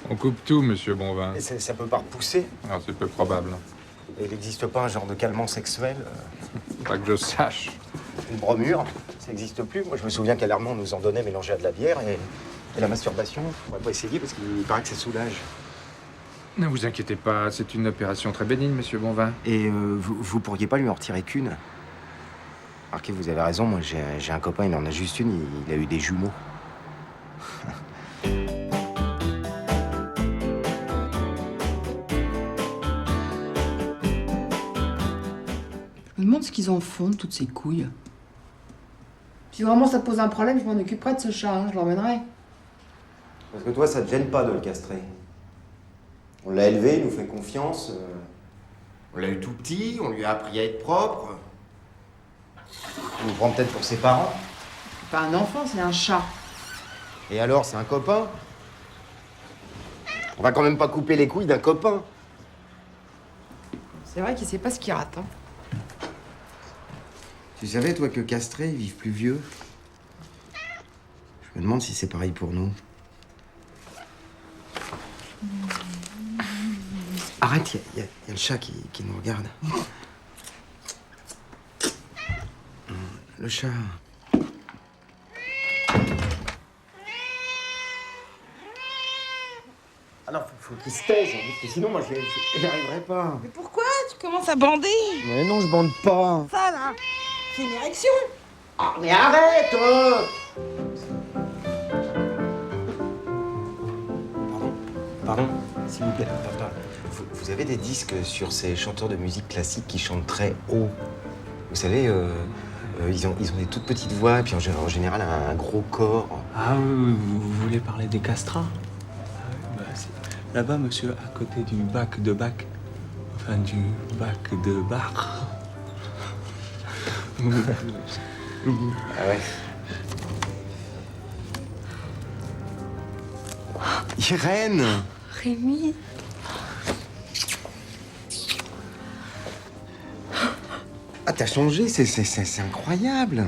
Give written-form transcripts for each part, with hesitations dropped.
On coupe tout, monsieur Bonvin. Et ça peut pas repousser. Ah, c'est peu probable. Et il n'existe pas un genre de calmant sexuel Pas que je sache. Une bromure, ça n'existe plus. Moi, je me souviens qu'Alarmand nous en donnait mélangé à de la bière et la masturbation. On va pas essayer parce qu'il paraît que ça soulage. Ne vous inquiétez pas, c'est une opération très bénigne, monsieur Bonvin. Et vous pourriez pas lui en retirer qu'une? Remarquez, vous avez raison, moi j'ai un copain, il en a juste une, il a eu des jumeaux. Je me demande ce qu'ils en font de toutes ces couilles. Si vraiment ça te pose un problème, je m'en occuperai de ce chat, hein, je l'emmènerai. Parce que toi, ça te gêne pas de le castrer. On l'a élevé, il nous fait confiance. On l'a eu tout petit, on lui a appris à être propre. On nous prend peut-être pour ses parents. C'est pas un enfant, c'est un chat. Et alors, c'est un copain? On va quand même pas couper les couilles d'un copain. C'est vrai qu'il sait pas ce qu'il rate, hein. Tu savais, toi, que castrés, ils vivent plus vieux? Je me demande si c'est pareil pour nous. Arrête, il y a le chat qui nous regarde. Le chat. Ah non, faut qu'il se taise, parce que sinon, moi, je n'y arriverai pas. Mais pourquoi tu commences à bander? Mais non, je bande pas. Ça là, c'est une érection. Ah, mais arrête Pardon, s'il vous plaît. Pardon. Vous avez des disques sur ces chanteurs de musique classique qui chantent très haut. Vous savez, ils ont des toutes petites voix, et puis en général un gros corps. Ah oui, vous voulez parler des castrats? Ah oui, bah, c'est là-bas, monsieur, à côté du bac de bac. Enfin, du bac de bar. Ah ouais. Irène! Rémi. Ah, t'as changé, c'est incroyable.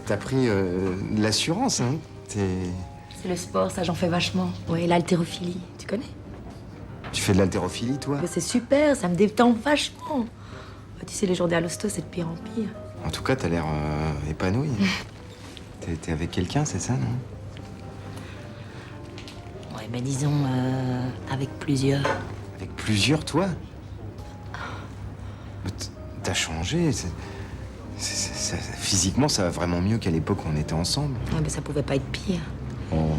T'as pris de l'assurance, hein. C'est le sport, ça j'en fais vachement. Ouais, l'haltérophilie, tu connais? Tu fais de l'haltérophilie, toi? Mais c'est super, ça me détend vachement. Tu sais, les journées à l'hosto, c'est de pire en pire. En tout cas, t'as l'air épanoui. T'es avec quelqu'un, c'est ça, non? Ouais, ben disons, avec plusieurs. Avec plusieurs, toi? Mais t'as changé. Physiquement, ça va vraiment mieux qu'à l'époque où on était ensemble. Ouais, mais ça pouvait pas être pire. Oh.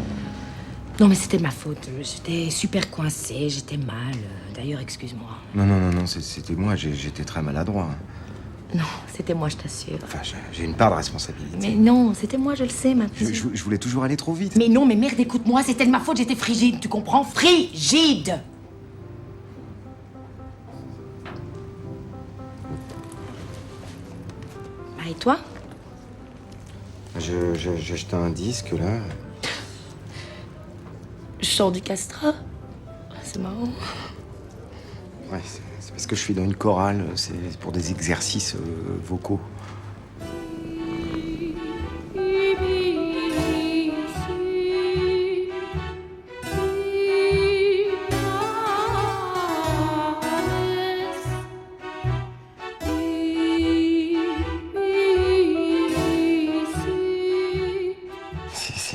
Non, mais c'était ma faute. J'étais super coincée, j'étais mal. D'ailleurs, excuse-moi. Non, c'était moi, j'étais très maladroit. Non, c'était moi, je t'assure. Enfin, j'ai une part de responsabilité. Mais non, c'était moi, je le sais maintenant. Je voulais toujours aller trop vite. Mais non, mais merde, écoute-moi, c'était de ma faute, j'étais frigide, tu comprends? Frigide! Ah, et toi? J'ai acheté un disque, là. Je sors du castrat. Ah, c'est marrant. Ouais, c'est parce que je suis dans une chorale, c'est pour des exercices vocaux.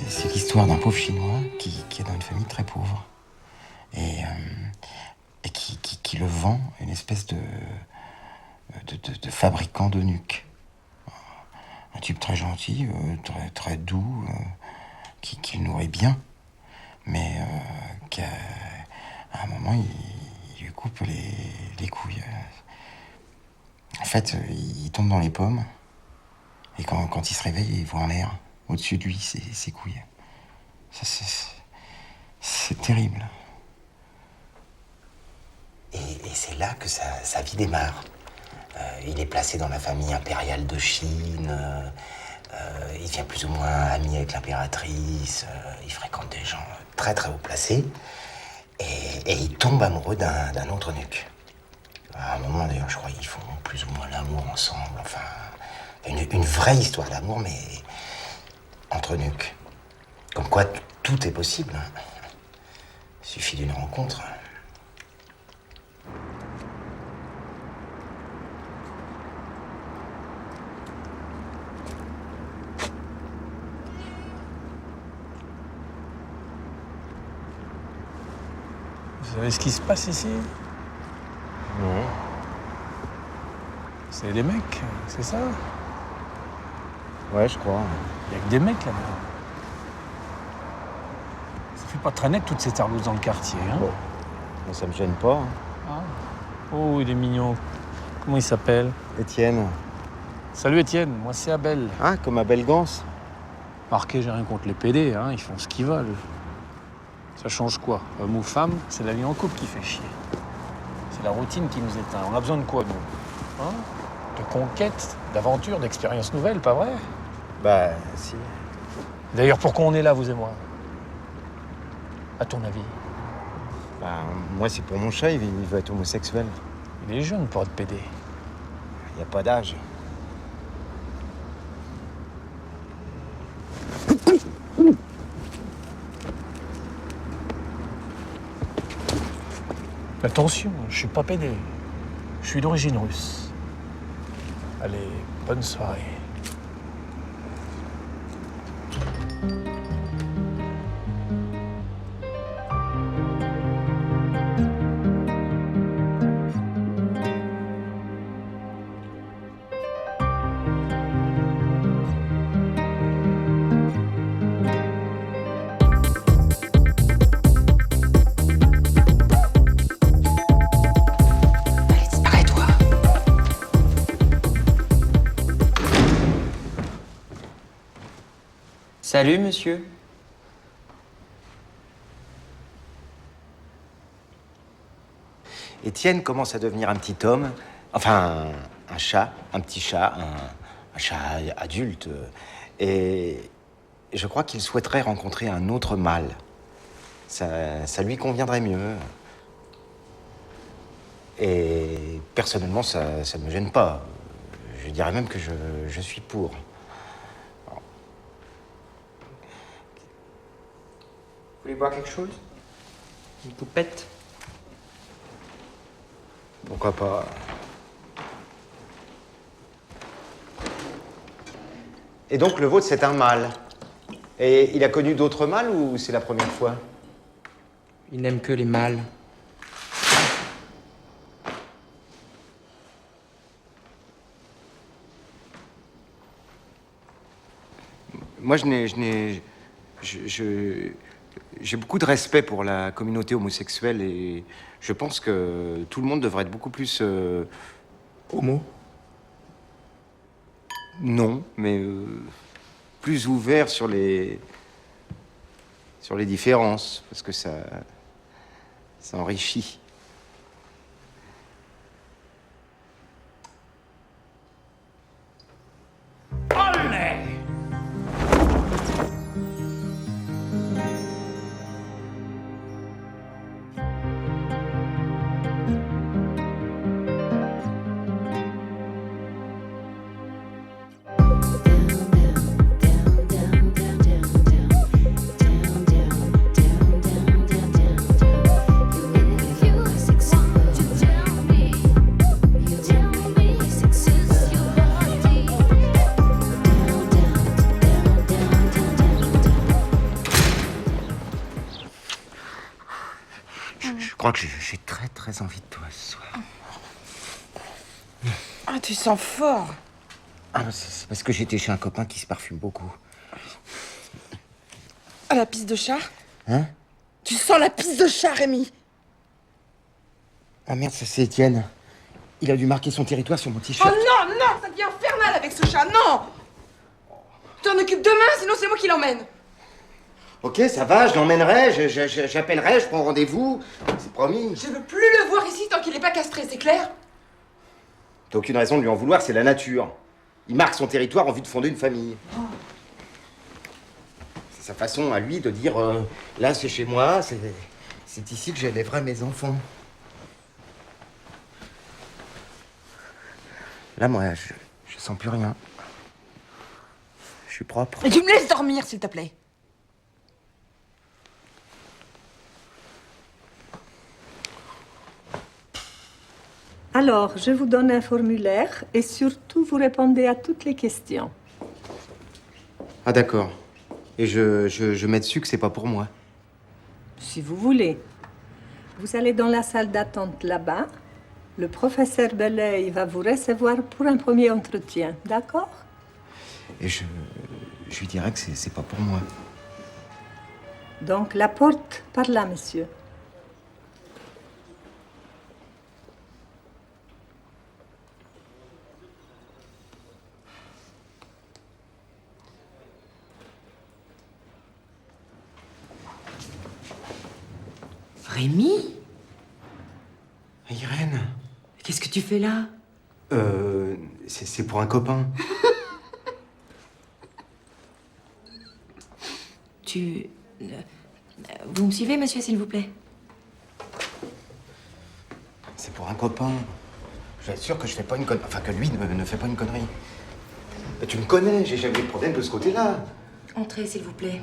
C'est l'histoire d'un pauvre Chinois qui est dans une famille très pauvre. Et qui le vend une espèce de fabricant de nuques. Un type très gentil, très doux, qui le nourrit bien, mais à un moment, il lui coupe les couilles. En fait, il tombe dans les pommes, et quand il se réveille, il voit en l'air, au-dessus de lui, ses couilles. Ça, c'est terrible. Et c'est là que sa vie démarre. Il est placé dans la famille impériale de Chine. Il devient plus ou moins ami avec l'impératrice. Il fréquente des gens très très haut placés. Et il tombe amoureux d'un autre nuque. À un moment d'ailleurs, je crois qu'ils font plus ou moins l'amour ensemble. Enfin, une vraie histoire d'amour, mais entre nuques. Comme quoi, tout est possible. Suffit d'une rencontre. Vous savez ce qui se passe ici? Non. C'est des mecs, c'est ça? Ouais, je crois. Il y a que des mecs là-bas. Ça fait pas très net toutes ces tarlouses dans le quartier, hein? Bon. Moi, ça me gêne pas. Ah. Oh, il est mignon. Comment il s'appelle? Étienne. Salut Étienne, moi c'est Abel. Ah, comme Abel Gance. Marqué, j'ai rien contre les PD, hein, ils font ce qu'ils veulent. Ça change quoi? Homme ou femme, c'est la vie en couple qui fait chier. C'est la routine qui nous éteint. On a besoin de quoi, nous? Hein? De conquête, d'aventure, d'expériences nouvelles, pas vrai? Bah, si. D'ailleurs, pourquoi on est là, vous et moi? À ton avis? Bah, moi, c'est pour mon chat, il veut être homosexuel. Il est jeune pour être PD. Il n'y a pas d'âge. Attention, je suis pas PD. Je suis d'origine russe. Allez, bonne soirée. Allez, disparais, toi. Salut, monsieur. Étienne commence à devenir un petit homme. Enfin, un chat, un petit chat, un chat adulte. Et je crois qu'il souhaiterait rencontrer un autre mâle. Ça lui conviendrait mieux. Et personnellement, ça ne me gêne pas. Je dirais même que je suis pour. Vous voulez boire quelque chose? Une poupette? Pourquoi pas? Et donc, le vôtre, c'est un mâle. Et il a connu d'autres mâles ou c'est la première fois? Il n'aime que les mâles. Moi, j'ai beaucoup de respect pour la communauté homosexuelle et je pense que tout le monde devrait être beaucoup plus Homo? non, mais plus ouvert sur les différences parce que ça enrichit. Je crois que j'ai très très envie de toi ce soir. Ah, tu sens fort. Ah, c'est parce que j'étais chez un copain qui se parfume beaucoup. À la pisse de chat? Hein? Tu sens la pisse de chat, Rémi? Ah merde, ça c'est Étienne. Il a dû marquer son territoire sur mon Oh t-shirt. non, non, ça devient infernal avec ce chat, non! Tu t'en occupes demain, sinon c'est moi qui l'emmène. Ok, ça va, je l'emmènerai, j'appellerai, je prends rendez-vous. C'est promis. Je veux plus le voir ici tant qu'il n'est pas castré, c'est clair? T'as aucune raison de lui en vouloir, c'est la nature. Il marque son territoire en vue de fonder une famille. C'est sa façon à lui de dire là c'est chez moi, c'est ici que j'élèverai mes enfants. Là, moi, je sens plus rien. Je suis propre. Et tu me laisses dormir, s'il te plaît. Alors, je vous donne un formulaire et surtout, vous répondez à toutes les questions. Ah d'accord. Et je mets dessus que c'est pas pour moi. Si vous voulez. Vous allez dans la salle d'attente là-bas. Le professeur Belay va vous recevoir pour un premier entretien, d'accord? Et je lui dirais que c'est pas pour moi. Donc, la porte par là, monsieur. Rémi? Irène, Qu'est-ce que tu fais là? c'est pour un copain. Vous me suivez, monsieur, s'il vous plaît? C'est pour un copain. Je vais être sûr que je fais pas une connerie. Enfin, que lui ne fait pas une connerie. Mais tu me connais, j'ai jamais eu de problème de ce côté-là. Entrez, s'il vous plaît.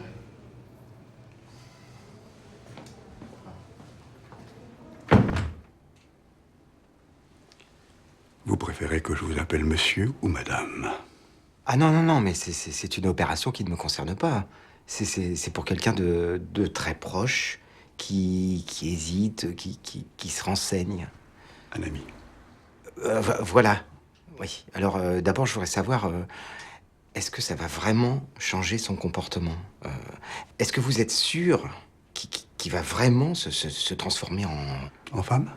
Vous préférez que je vous appelle monsieur ou madame? Ah non, mais c'est une opération qui ne me concerne pas. C'est pour quelqu'un de très proche, qui hésite, qui se renseigne. Un ami. Voilà. Oui. Alors, d'abord, je voudrais savoir, est-ce que ça va vraiment changer son comportement? Est-ce que vous êtes sûr qu'il va vraiment se transformer En femme?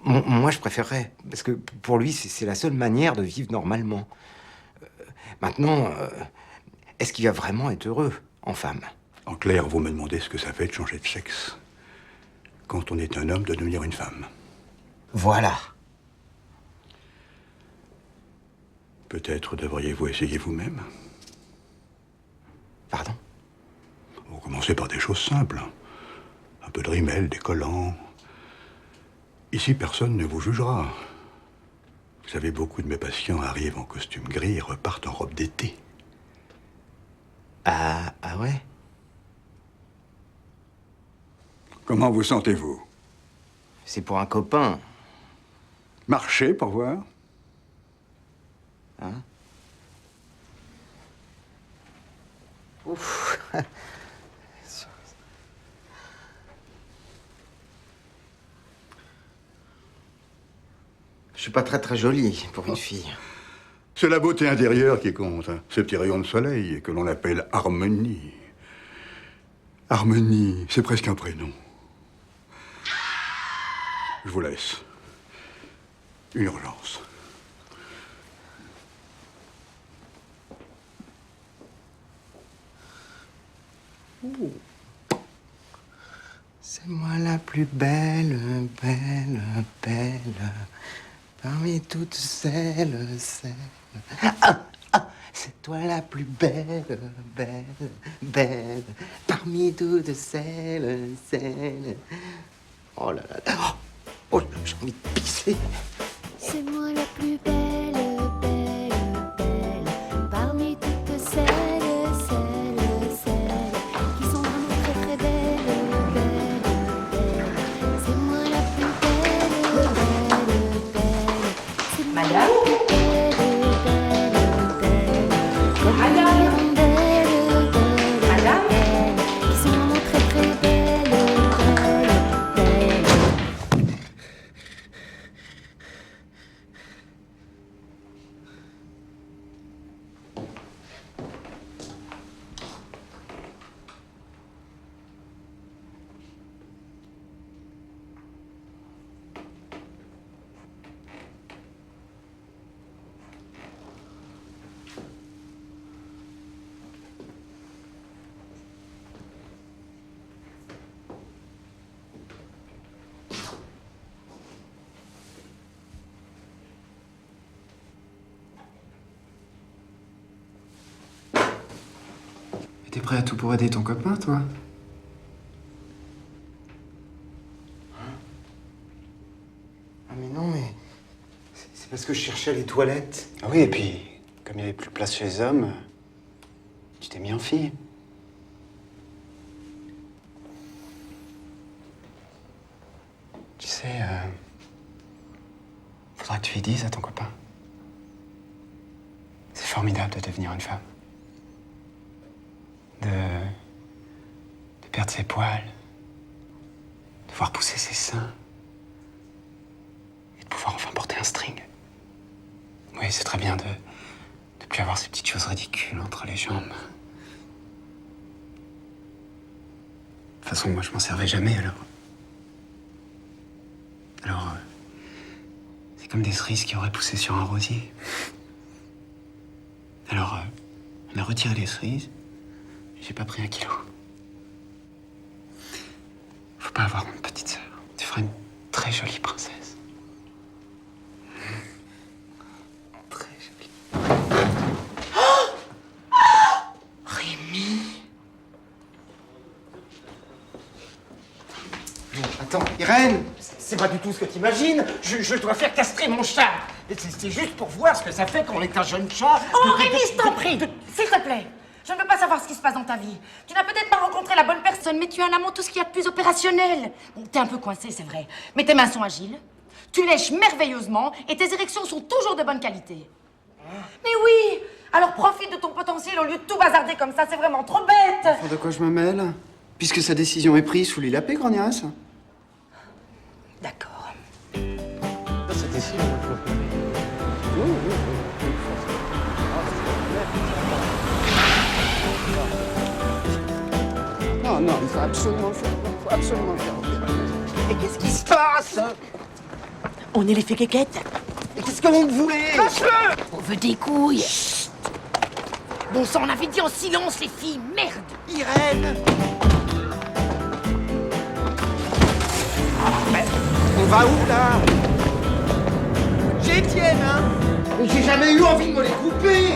Moi, je préférerais. Parce que pour lui, c'est la seule manière de vivre normalement. Maintenant, est-ce qu'il va vraiment être heureux en femme? En clair, vous me demandez ce que ça fait de changer de sexe. Quand on est un homme, de devenir une femme. Voilà. Peut-être devriez-vous essayer vous-même. Pardon? Vous commencez par des choses simples. Un peu de rimel, des collants. Ici, personne ne vous jugera. Vous savez, beaucoup de mes patients arrivent en costume gris et repartent en robe d'été. Ah ouais? Comment vous sentez-vous? C'est pour un copain. Marchez pour voir. Hein? Ouf. Je suis pas très jolie pour une fille. C'est la beauté intérieure qui compte, hein. Ce petit rayon de soleil que l'on appelle harmonie. Harmonie, c'est presque un prénom. Je vous laisse. Une urgence. C'est moi la plus belle, belle, belle, parmi toutes celles. C'est toi la plus belle, belle, belle, parmi toutes celles. Oh là là. Oh, j'ai envie de pisser. C'est moi la plus belle, belle, belle, parmi toutes celles qui sont vraiment très belles, belles. C'est moi la plus belle, belle, belle. C'est moi la plus belle, belle, belle. Comme Madame. belle, belle, Madame. belle, qui sont vraiment très belles, belles, belles. T'es prêt à tout pour aider ton copain, toi? Ah mais non, mais c'est parce que je cherchais les toilettes. Ah oui, et puis, comme il n'y avait plus de place chez les hommes, tu t'es mis en fille. Tu sais, Faudra que tu lui dises à ton copain. C'est formidable de devenir une femme. De perdre ses poils. De voir pousser ses seins. Et de pouvoir enfin porter un string. Oui, c'est très bien de plus avoir ces petites choses ridicules entre les jambes. De toute façon, moi, je m'en servais jamais, alors. C'est comme des cerises qui auraient poussé sur un rosier. Alors, on a retiré les cerises. J'ai pas pris 1 kilo. Faut pas avoir honte, petite sœur. Tu feras une très jolie princesse. Très jolie. Rémi. Attends, Irène, c'est pas du tout ce que t'imagines. Je dois faire castrer mon chat. C'est juste pour voir ce que ça fait quand on est un jeune chat. Oh, Rémi, je t'en prie. S'il te plaît. Je ne veux pas savoir ce qui se passe dans ta vie. Tu n'as peut-être pas rencontré la bonne personne, mais tu as en amont tout ce qu'il y a de plus opérationnel. Bon, t'es un peu coincé, c'est vrai. Mais tes mains sont agiles. Tu lèches merveilleusement et tes érections sont toujours de bonne qualité. Mais oui. Alors profite de ton potentiel au lieu de tout bazarder comme ça. C'est vraiment trop bête. Enfin, de quoi je me mêle? Puisque sa décision est prise, faut lui la paix, grognasse. D'accord. C'était si, moi, je le connais. Non, il faut absolument le faire. Il faut absolument le faire. Et qu'est-ce qui se passe? On est les féquequettes. Et qu'est-ce que vous voulez? Lâche-le. On veut des couilles. Chut. Bon sang, on avait dit en silence, les filles. Merde. Irène! Mais on va où, là? J'ai Étienne, hein? Mais j'ai jamais eu envie de me les couper.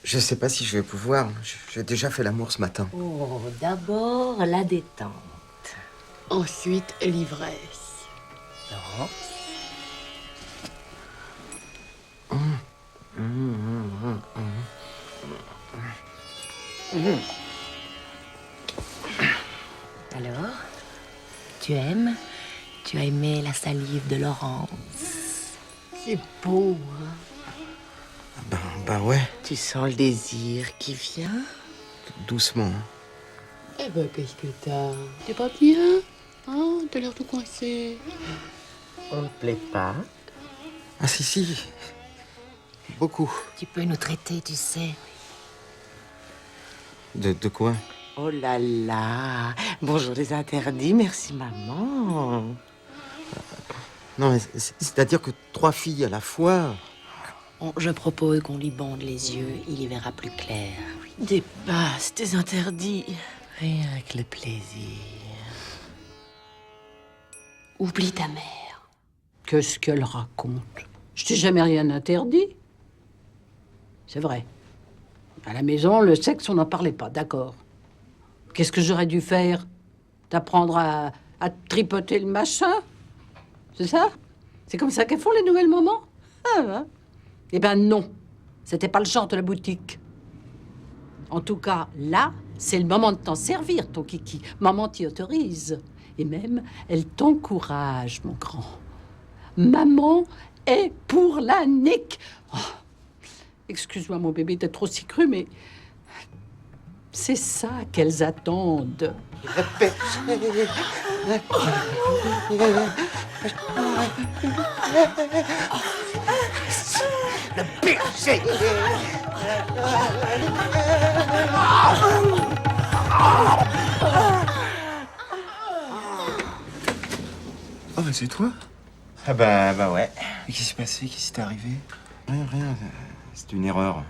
Je sais pas si je vais pouvoir. J'ai déjà fait l'amour ce matin. Oh, d'abord la détente. Ensuite, l'ivresse. Laurence. Alors, tu aimes? Tu as aimé la salive de Laurence? C'est beau, hein? Ben ouais, Tu sens le désir qui vient? doucement. Eh ben, qu'est-ce que t'as? T'es pas bien? Hein? T'as l'air tout coincé. On te plaît pas? Ah si, beaucoup. Tu peux nous traiter, tu sais. De quoi? Oh là là! Bonjour les interdits, merci maman. Non, mais c'est-à-dire que 3 filles à la fois... Bon, je propose qu'on lui bande les yeux, il y verra plus clair. Dépasse tes interdits. Rien que le plaisir. Oublie ta mère. Qu'est-ce qu'elle raconte? Je t'ai jamais rien interdit. C'est vrai. À la maison, le sexe, on n'en parlait pas, d'accord. Qu'est-ce que j'aurais dû faire? T'apprendre à tripoter le machin? C'est ça? C'est comme ça qu'elles font les nouvelles mamans? Ah, hein? Eh ben non, c'était pas le genre de la boutique. En tout cas, là, c'est le moment de t'en servir, ton kiki. Maman t'y autorise. Et même, elle t'encourage, mon grand. Maman est pour la nique. Oh, excuse-moi, mon bébé, d'être trop si cru, mais c'est ça qu'elles attendent. Le berger. Oh, bah c'est toi? Ah bah ouais. Et qu'est-ce qui s'est passé? Qu'est-ce qui t'est arrivé? Rien. C'était une erreur.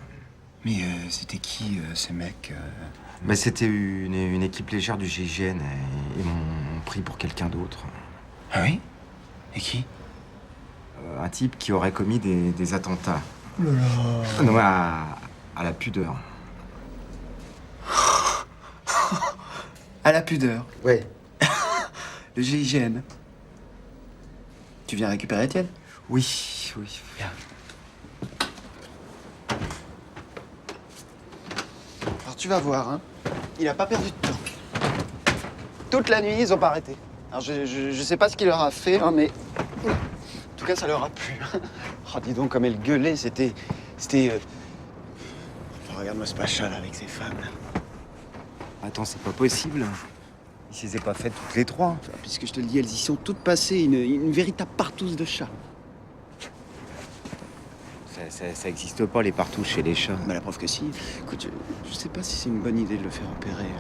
Mais c'était qui, ces mecs Mais c'était une équipe légère du GIGN et ils m'ont pris pour quelqu'un d'autre. Ah oui? Et qui? Un type qui aurait commis des attentats. Oh là là. Non, à la pudeur. À la pudeur? Ouais. Le GIGN. Tu viens récupérer Étienne? Oui. Bien. Alors tu vas voir, hein. Il a pas perdu de temps. Toute la nuit, ils ont pas arrêté. Alors je sais pas ce qu'il leur a fait, hein, mais en tout cas ça leur a plu. Oh, dis donc comme elle gueulait, c'était. Enfin, regarde-moi ce pacha là avec ses femmes. Là. Attends, c'est pas possible. Ils se les aient pas faites toutes les trois. Enfin, puisque je te le dis, elles y sont toutes passées, une véritable partouze de chat. Ça existe pas les partous chez les chats. Bah la preuve que si. Écoute, je sais pas si c'est une bonne idée de le faire opérer.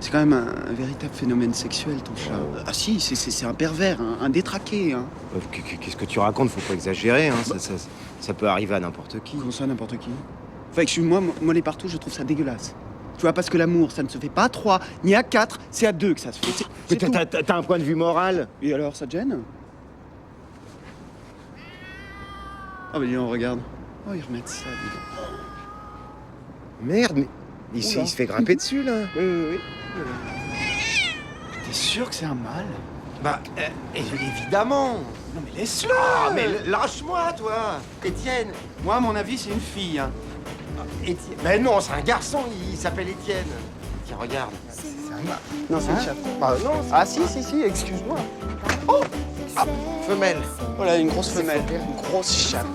C'est quand même un véritable phénomène sexuel, ton chat. Ah si, c'est un pervers, un détraqué. Hein. Qu'est-ce que tu racontes? Faut pas exagérer, hein. Ça peut arriver à n'importe qui. Comment ça, n'importe qui? Enfin, excuse-moi, moi les partous, je trouve ça dégueulasse. Tu vois, parce que l'amour, ça ne se fait pas à 3, ni à 4, c'est à 2 que ça se fait. T'as un point de vue moral? Et alors, ça te gêne? Ah bah dis donc, regarde. Oh, ils remettent ça, dis donc. Merde, mais il se fait grimper dessus, là. Oui. T'es sûr que c'est un mâle? Bah, évidemment. Non mais laisse-le. Ah, mais lâche-moi, toi. Étienne. Moi, à mon avis, c'est une fille. Hein. Étienne. Mais non, c'est un garçon, il s'appelle Étienne. Tiens, regarde. C'est un mâle. Non, c'est une chatte. Bah, non. Ah si, excuse-moi. Oh, ah, femelle. Voilà, une grosse femelle. Une grosse chatte.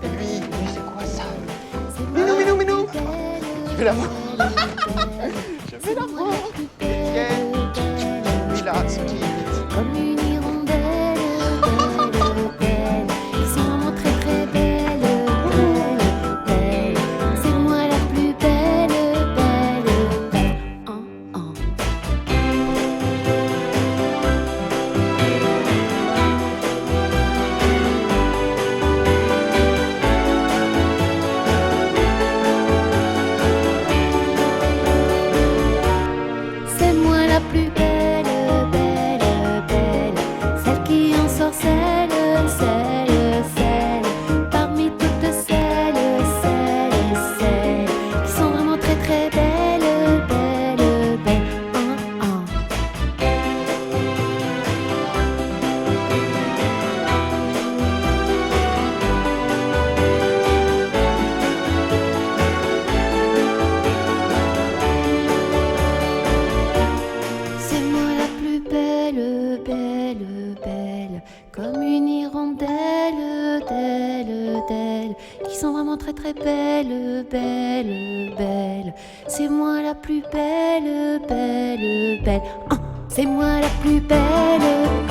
Et lui, c'est quoi ça? Minou. Je vais la voir. Étienne. Lui là, c'est qui? Comme une hirondelle, belle. Ils sont vraiment très très belles, belle. C'est moi la plus belle. C'est moi la plus belle, celle qui ensorcelle, celle, parmi toutes celles qui sont vraiment très très belles, C'est moi la plus belle, comme une hirondelle, d'elle, qui sont vraiment très très belles, C'est moi la plus belle, C'est moi la plus belle.